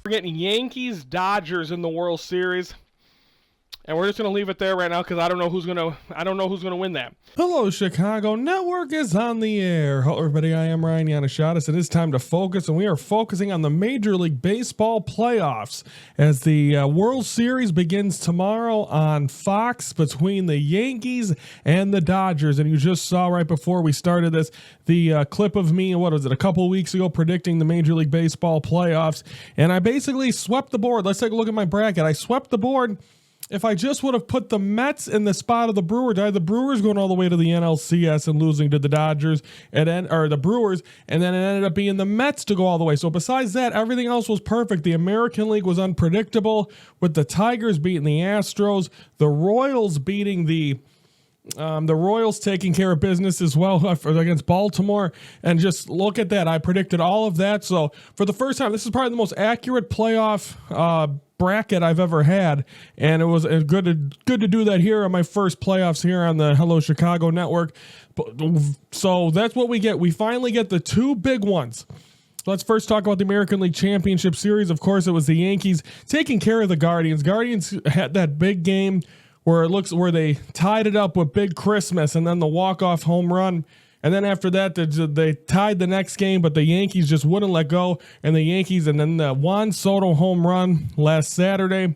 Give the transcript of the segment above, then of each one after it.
We're getting Yankees Dodgers in the World Series. And we're just gonna leave it there right now because I don't know who's gonna win that. Hello, Chicago Network is on the air. Hello, everybody. I am Ryan Yannishatis. It is time to focus, and we are focusing on the Major League Baseball playoffs as the World Series begins tomorrow on Fox between the Yankees and the Dodgers. And you just saw right before we started this the clip of me, what was it, a couple weeks ago predicting the Major League Baseball playoffs, and I basically swept the board. Let's take a look at my bracket. I swept the board. If I just would have put the Mets in the spot of the Brewers, I had the Brewers going all the way to the NLCS and losing to the Dodgers or the Brewers, and then it ended up being the Mets to go all the way. So besides that, everything else was perfect. The American League was unpredictable with the Tigers beating the Astros, the Royals beating the Royals taking care of business as well against Baltimore. And just look at that. I predicted all of that. So for the first time, this is probably the most accurate playoff bracket I've ever had, and it was good to do that here on my first playoffs here on the Hello Chicago Network. So that's what we get. We finally get the two big ones. Let's first talk about the American League Championship Series. Of course, it was the Yankees taking care of the Guardians. Guardians had that big game where they tied it up with Big Christmas and then the walk-off home run. And then after that, they tied the next game, but the Yankees just wouldn't let go. And then the Juan Soto home run last Saturday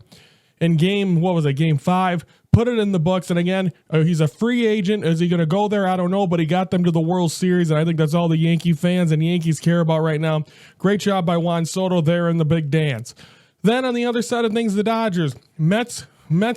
in game 5, put it in the books. And again, he's a free agent. Is he going to go there? I don't know, but he got them to the World Series. And I think that's all the Yankee fans and Yankees care about right now. Great job by Juan Soto there in the big dance. Then on the other side of things, the Dodgers. Mets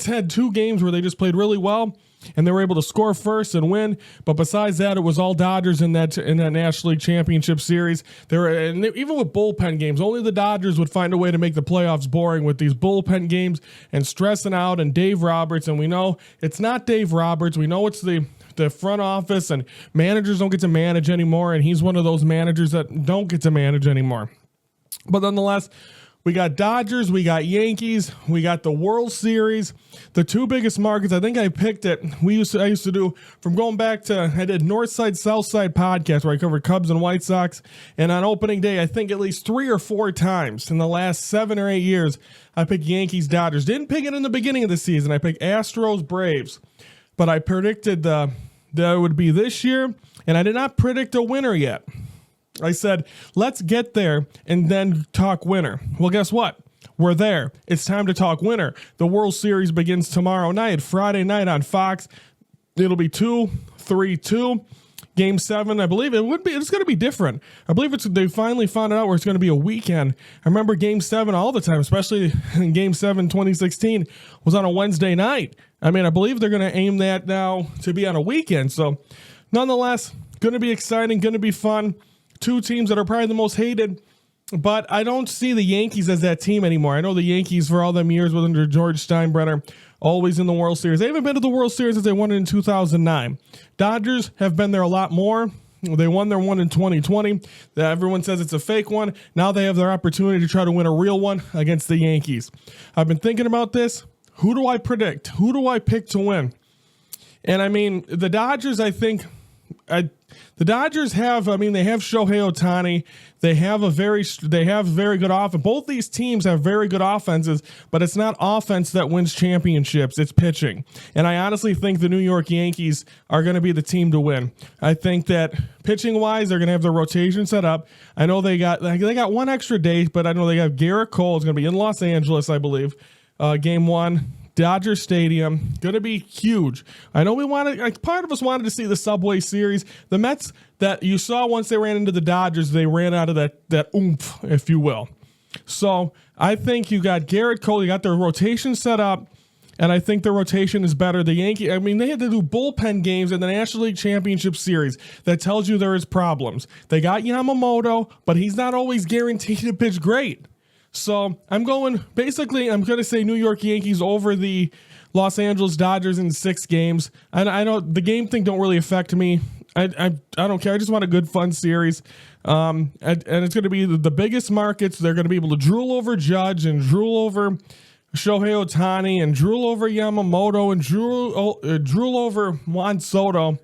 had two games where they just played really well, and they were able to score first and win. But besides that, it was all Dodgers in that National League Championship Series. Even with bullpen games, only the Dodgers would find a way to make the playoffs boring with these bullpen games and stressing out. And Dave Roberts, and we know it's not Dave Roberts. We know it's the front office, and managers don't get to manage anymore. And he's one of those managers that don't get to manage anymore. But nonetheless, we got Dodgers, we got Yankees, we got the World Series, the two biggest markets. I think I picked it. I used to do from going back to, I did North Side, South Side podcast where I covered Cubs and White Sox. And on opening day, I think at least 3 or 4 times in the last 7 or 8 years, I picked Yankees, Dodgers. Didn't pick it in the beginning of the season. I picked Astros, Braves. But I predicted that it would be this year, and I did not predict a winner yet. I said, let's get there and then talk winner. Well, guess what? We're there. It's time to talk winner. The World Series begins tomorrow night, Friday night on Fox. It'll be 2-3-2. Game 7, I believe it's going to be different. I believe they finally found out where it's going to be a weekend. I remember Game 7 all the time, especially in Game 7 2016 was on a Wednesday night. I mean, I believe they're going to aim that now to be on a weekend. So nonetheless, going to be exciting, going to be fun. Two teams that are probably the most hated, but I don't see the Yankees as that team anymore. I know the Yankees for all them years with under George Steinbrenner, always in the World Series. They haven't been to the World Series since they won it in 2009. Dodgers have been there a lot more. They won their one in 2020. Everyone says it's a fake one. Now they have their opportunity to try to win a real one against the Yankees. I've been thinking about this. Who do I predict? Who do I pick to win? And I mean, the Dodgers, I think... The Dodgers they have Shohei Ohtani. They have very good offense. Both these teams have very good offenses, but it's not offense that wins championships. It's pitching. And I honestly think the New York Yankees are going to be the team to win. I think that pitching wise, they're going to have their rotation set up. I know they got one extra day, but I know they got Garrett Cole. It's going to be in Los Angeles, I believe. Game 1. Dodger Stadium, going to be huge. I know part of us wanted to see the Subway Series. The Mets that you saw once they ran into the Dodgers, they ran out of that oomph, if you will. So I think you got Garrett Cole, you got their rotation set up, and I think the rotation is better. The Yankees, they had to do bullpen games in the National League Championship Series. That tells you there is problems. They got Yamamoto, but he's not always guaranteed to pitch great. So I'm going to say New York Yankees over the Los Angeles Dodgers in 6 games. And I know the game thing don't really affect me. I don't care. I just want a good, fun series. And it's going to be the biggest markets. They're going to be able to drool over Judge and drool over Shohei Ohtani and drool over Yamamoto and drool over Juan Soto.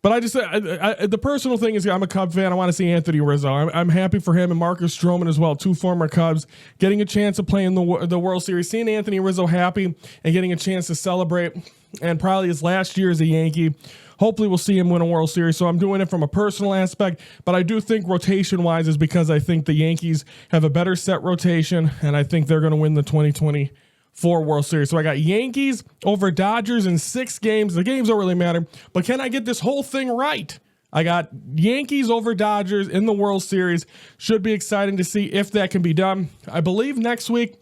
But I just the personal thing is I'm a Cub fan. I want to see Anthony Rizzo. I'm happy for him and Marcus Stroman as well, 2 former Cubs, getting a chance to play in the World Series. Seeing Anthony Rizzo happy and getting a chance to celebrate, and probably his last year as a Yankee. Hopefully we'll see him win a World Series. So I'm doing it from a personal aspect, but I do think rotation-wise is because I think the Yankees have a better set rotation, and I think they're going to win the 2024 World Series. So I got Yankees over Dodgers in 6 games. The games don't really matter, but can I get this whole thing right? I got Yankees over Dodgers in the World Series. Should be exciting to see if that can be done. I believe next week,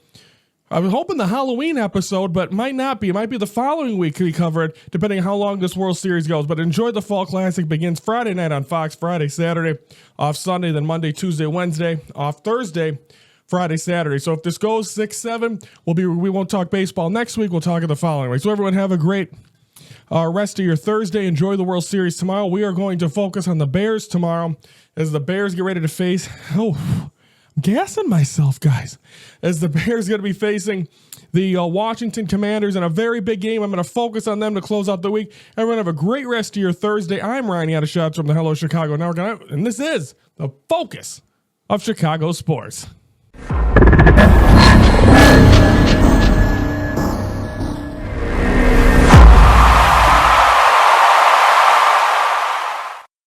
I was hoping the Halloween episode, but might not be. It might be the following week we cover it, depending on how long this World Series goes. But enjoy the Fall Classic. Begins Friday night on Fox, Friday, Saturday, off Sunday, then Monday, Tuesday, Wednesday, off Thursday, Friday, Saturday. So if this goes 6-7, we won't talk baseball next week. We'll talk it the following week. So everyone have a great rest of your Thursday. Enjoy the World Series tomorrow. We are going to focus on the Bears tomorrow as the Bears get ready to face... I'm gassing myself, guys, as the Bears going to be facing the Washington Commanders in a very big game. I'm going to focus on them to close out the week. Everyone have a great rest of your Thursday. I'm Ryan out of shots from the Hello Chicago Network, and this is the focus of Chicago sports.